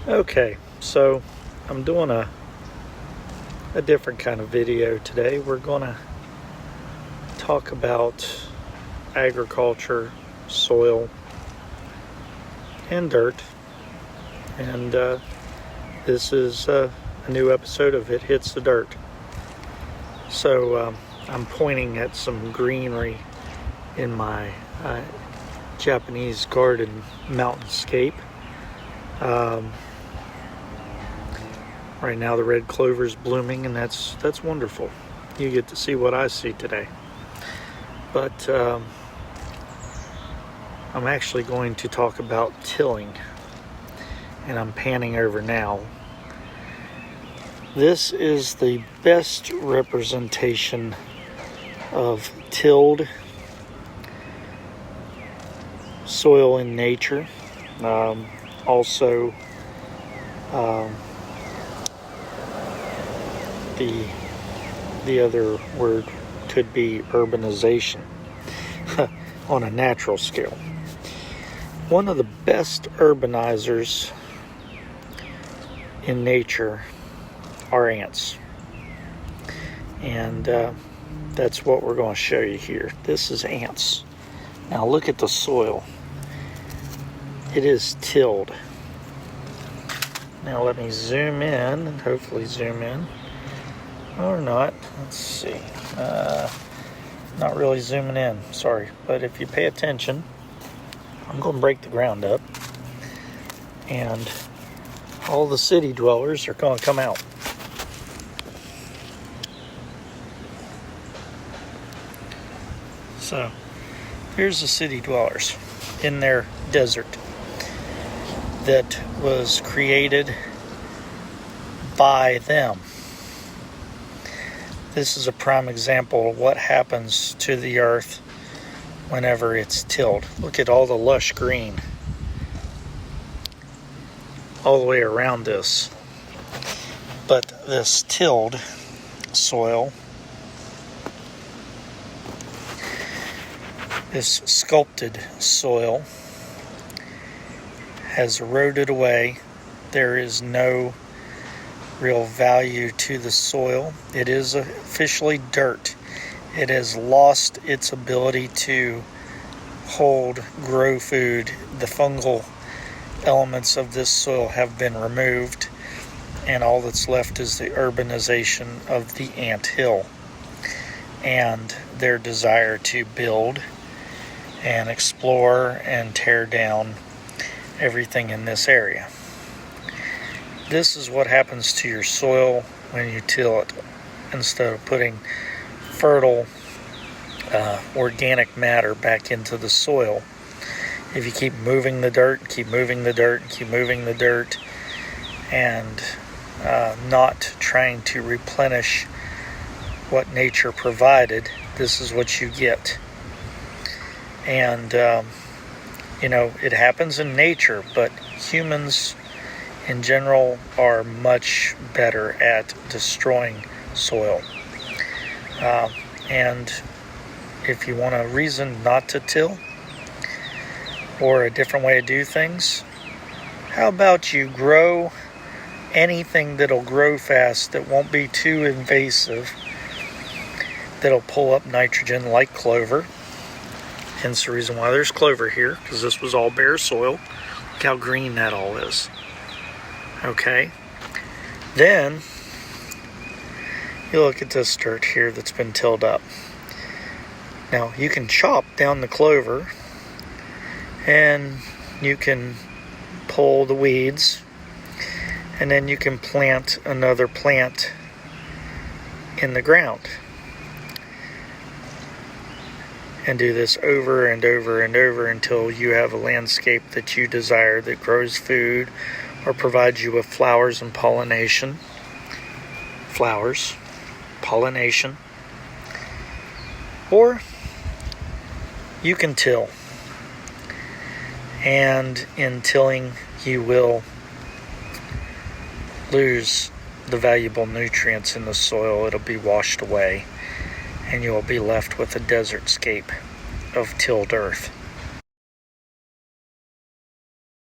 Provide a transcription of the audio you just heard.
Okay, so I'm doing a different kind of video today. We're gonna talk about agriculture, soil, and dirt. And this is a new episode of It Hits the Dirt. So I'm pointing at some greenery in my Japanese garden mountainscape. Right now the red clover is blooming, and that's wonderful. You get to see what I see today. But I'm actually going to talk about tilling, and I'm panning over now. This is the best representation of tilled soil in nature. Also, the other word could be urbanization on a natural scale. One of the best urbanizers in nature are ants, and that's what we're going to show you here. This is ants. Now look at the soil. It is tilled. Now let me zoom in, and hopefully zoom in. Or not. Let's see. Not really zooming in, sorry. But if you pay attention, I'm going to break the ground up. And all the city dwellers are going to come out. So, here's the city dwellers in their desert that was created by them. This is a prime example of what happens to the earth whenever it's tilled. Look at all the lush green all the way around this. But this tilled soil, this sculpted soil, has eroded away. There is no real value to the soil. It is officially dirt. It has lost its ability to grow food. The fungal elements of this soil have been removed, and all that's left is the urbanization of the anthill and their desire to build and explore and tear down everything in this area. This is what happens to your soil when you till it instead of putting fertile organic matter back into the soil. If you keep moving the dirt, keep moving the dirt, keep moving the dirt, and not trying to replenish what nature provided, this is what you get. And, it happens in nature, but humans in general are much better at destroying soil. And if you want a reason not to till, or a different way to do things, how about you grow anything that'll grow fast, that won't be too invasive, that'll pull up nitrogen, like clover. Hence the reason why there's clover here, because this was all bare soil. Look how green that all is. Okay, then you look at this dirt here that's been tilled up. Now you can chop down the clover, and you can pull the weeds, and then you can plant another plant in the ground, and do this over and over and over until you have a landscape that you desire, that grows food or provides you with flowers and pollination. Or you can till. And in tilling, you will lose the valuable nutrients in the soil. It'll be washed away, and you'll be left with a desert scape of tilled earth.